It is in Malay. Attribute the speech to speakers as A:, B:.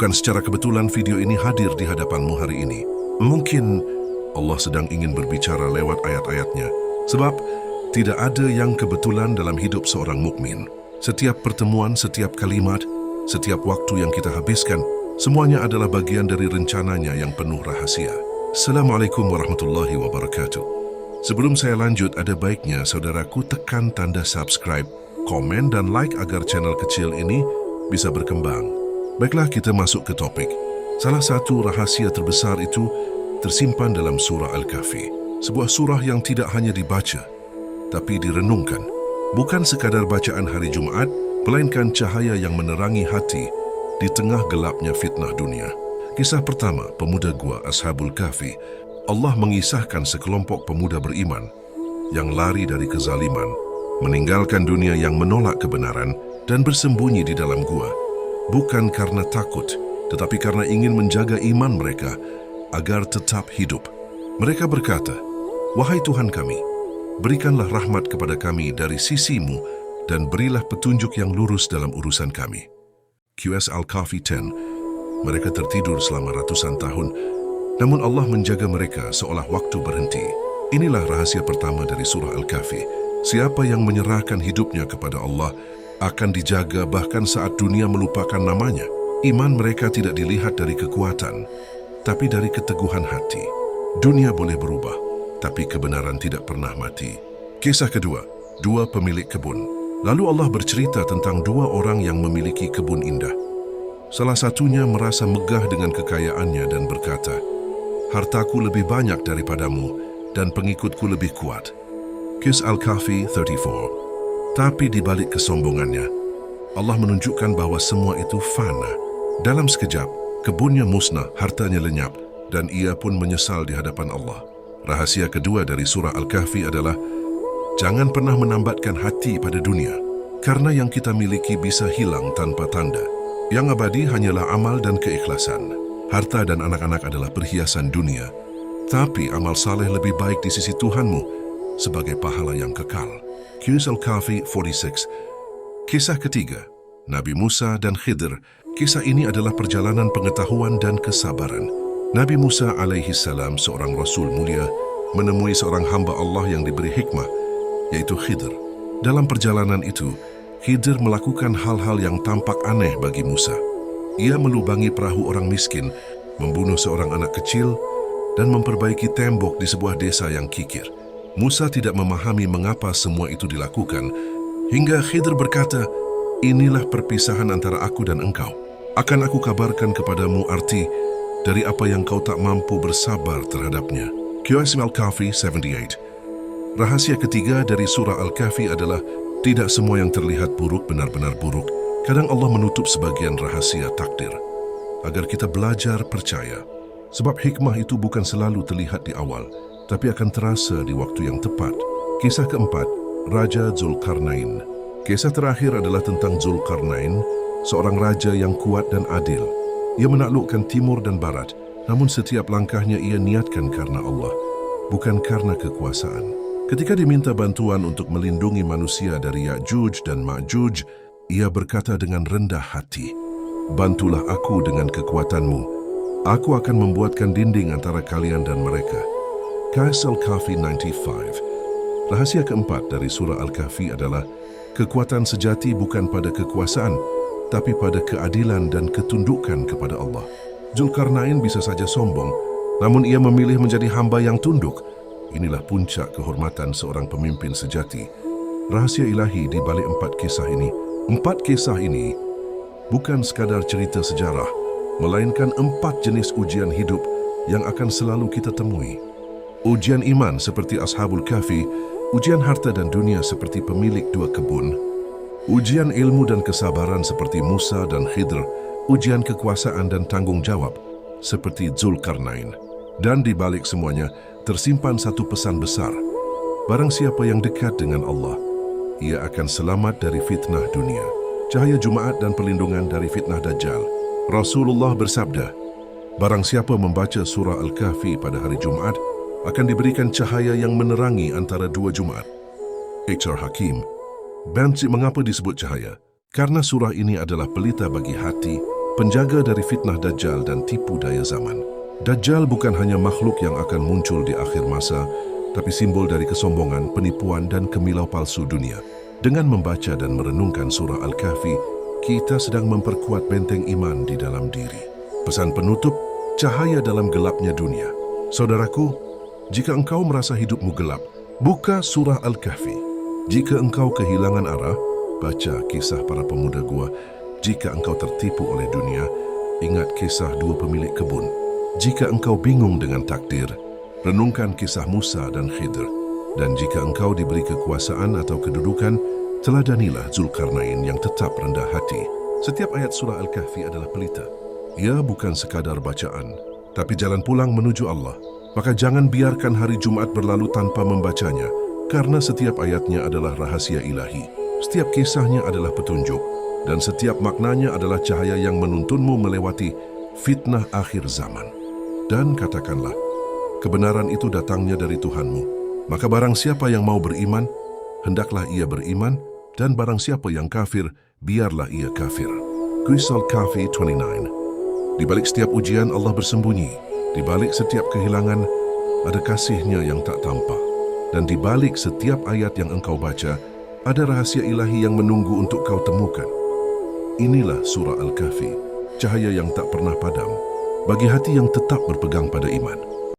A: Bukan secara kebetulan video ini hadir di hadapanmu hari ini. Mungkin Allah sedang ingin berbicara lewat ayat-ayatnya. Sebab tidak ada yang kebetulan dalam hidup seorang mukmin. Setiap pertemuan, setiap kalimat, setiap waktu yang kita habiskan, semuanya adalah bagian dari rencananya yang penuh rahasia. Assalamualaikum warahmatullahi wabarakatuh. Sebelum saya lanjut, ada baiknya saudaraku tekan tanda subscribe, komen dan like agar channel kecil ini bisa berkembang. Baiklah, kita masuk ke topik. Salah satu rahasia terbesar itu tersimpan dalam surah Al-Kahfi. Sebuah surah yang tidak hanya dibaca, tapi direnungkan. Bukan sekadar bacaan hari Jumaat, melainkan cahaya yang menerangi hati di tengah gelapnya fitnah dunia. Kisah pertama, pemuda gua Ashabul Kahfi. Allah mengisahkan sekelompok pemuda beriman yang lari dari kezaliman, meninggalkan dunia yang menolak kebenaran dan bersembunyi di dalam gua. Bukan karena takut, tetapi karena ingin menjaga iman mereka agar tetap hidup. Mereka berkata, "Wahai Tuhan kami, berikanlah rahmat kepada kami dari sisi-Mu dan berilah petunjuk yang lurus dalam urusan kami." QS Al-Kahfi 10. Mereka tertidur selama ratusan tahun, namun Allah menjaga mereka seolah waktu berhenti. Inilah rahasia pertama dari surah Al-Kahfi. Siapa yang menyerahkan hidupnya kepada Allah akan dijaga bahkan saat dunia melupakan namanya. Iman mereka tidak dilihat dari kekuatan, tapi dari keteguhan hati. Dunia boleh berubah, tapi kebenaran tidak pernah mati. Kisah kedua, dua pemilik kebun. Lalu Allah bercerita tentang dua orang yang memiliki kebun indah. Salah satunya merasa megah dengan kekayaannya dan berkata, "Hartaku lebih banyak daripadamu dan pengikutku lebih kuat." Kisah Al-Kahfi 34. Tapi di balik kesombongannya, Allah menunjukkan bahwa semua itu fana. Dalam sekejap, kebunnya musnah, hartanya lenyap, dan ia pun menyesal di hadapan Allah. Rahasia kedua dari surah Al-Kahfi adalah, jangan pernah menambatkan hati pada dunia, karena yang kita miliki bisa hilang tanpa tanda. Yang abadi hanyalah amal dan keikhlasan. Harta dan anak-anak adalah perhiasan dunia, tapi amal saleh lebih baik di sisi Tuhanmu sebagai pahala yang kekal. Kisah Al-Kahfi 46. Kisah ketiga, Nabi Musa dan Khidir. Kisah ini adalah perjalanan pengetahuan dan kesabaran. Nabi Musa alaihi salam, seorang Rasul mulia, menemui seorang hamba Allah yang diberi hikmah, yaitu Khidir. Dalam perjalanan itu, Khidir melakukan hal-hal yang tampak aneh bagi Musa. Ia melubangi perahu orang miskin, membunuh seorang anak kecil, dan memperbaiki tembok di sebuah desa yang kikir. Musa tidak memahami mengapa semua itu dilakukan, hingga Khidir berkata, "Inilah perpisahan antara aku dan engkau. Akan aku kabarkan kepadamu arti dari apa yang kau tak mampu bersabar terhadapnya." QS Al-Kahfi 78. Rahasia ketiga dari surah Al-Kahfi adalah tidak semua yang terlihat buruk benar-benar buruk. Kadang Allah menutup sebagian rahasia takdir agar kita belajar percaya. Sebab hikmah itu bukan selalu terlihat di awal, tapi akan terasa di waktu yang tepat. Kisah keempat, Raja Zulkarnain. Kisah terakhir adalah tentang Zulkarnain, seorang raja yang kuat dan adil. Ia menaklukkan timur dan barat, namun setiap langkahnya ia niatkan karena Allah, bukan karena kekuasaan. Ketika diminta bantuan untuk melindungi manusia dari Ya'juj dan Ma'juj, ia berkata dengan rendah hati, "Bantulah aku dengan kekuatanmu. Aku akan membuatkan dinding antara kalian dan mereka." Kisah Al-Kahfi 95. Rahasia keempat dari surah Al-Kahfi adalah kekuatan sejati bukan pada kekuasaan, tapi pada keadilan dan ketundukan kepada Allah. Zulkarnain bisa saja sombong, namun ia memilih menjadi hamba yang tunduk. Inilah puncak kehormatan seorang pemimpin sejati. Rahasia ilahi di balik empat kisah ini. Empat kisah ini bukan sekadar cerita sejarah, melainkan empat jenis ujian hidup yang akan selalu kita temui. Ujian iman seperti Ashabul Kahfi, ujian harta dan dunia seperti pemilik dua kebun, ujian ilmu dan kesabaran seperti Musa dan Khidir, ujian kekuasaan dan tanggung jawab seperti Zulkarnain. Dan di balik semuanya tersimpan satu pesan besar. Barang siapa yang dekat dengan Allah, ia akan selamat dari fitnah dunia, cahaya Jumaat dan perlindungan dari fitnah Dajjal. Rasulullah bersabda, barang siapa membaca surah Al-Kahfi pada hari Jumaat, akan diberikan cahaya yang menerangi antara dua Jumaat. Iqrar Hakim. Mengapa disebut cahaya? Karena surah ini adalah pelita bagi hati, penjaga dari fitnah Dajjal dan tipu daya zaman. Dajjal bukan hanya makhluk yang akan muncul di akhir masa, tapi simbol dari kesombongan, penipuan dan kemilau palsu dunia. Dengan membaca dan merenungkan surah Al-Kahfi, kita sedang memperkuat benteng iman di dalam diri. Pesan penutup, cahaya dalam gelapnya dunia. Saudaraku, jika engkau merasa hidupmu gelap, buka surah Al-Kahfi. Jika engkau kehilangan arah, baca kisah para pemuda gua. Jika engkau tertipu oleh dunia, ingat kisah dua pemilik kebun. Jika engkau bingung dengan takdir, renungkan kisah Musa dan Khidr. Dan jika engkau diberi kekuasaan atau kedudukan, teladanilah Zulkarnain yang tetap rendah hati. Setiap ayat surah Al-Kahfi adalah pelita. Ia bukan sekadar bacaan, tapi jalan pulang menuju Allah. Maka jangan biarkan hari Jumat berlalu tanpa membacanya, karena setiap ayatnya adalah rahasia ilahi. Setiap kisahnya adalah petunjuk, dan setiap maknanya adalah cahaya yang menuntunmu melewati fitnah akhir zaman. Dan katakanlah, kebenaran itu datangnya dari Tuhanmu. Maka barang siapa yang mau beriman, hendaklah ia beriman, dan barang siapa yang kafir, biarlah ia kafir. Surah Al-Kahfi 29. Di balik setiap ujian Allah bersembunyi, di balik setiap kehilangan ada kasih-Nya yang tak tampak, dan di balik setiap ayat yang engkau baca ada rahasia ilahi yang menunggu untuk kau temukan. Inilah surah Al-Kahfi, cahaya yang tak pernah padam bagi hati yang tetap berpegang pada iman.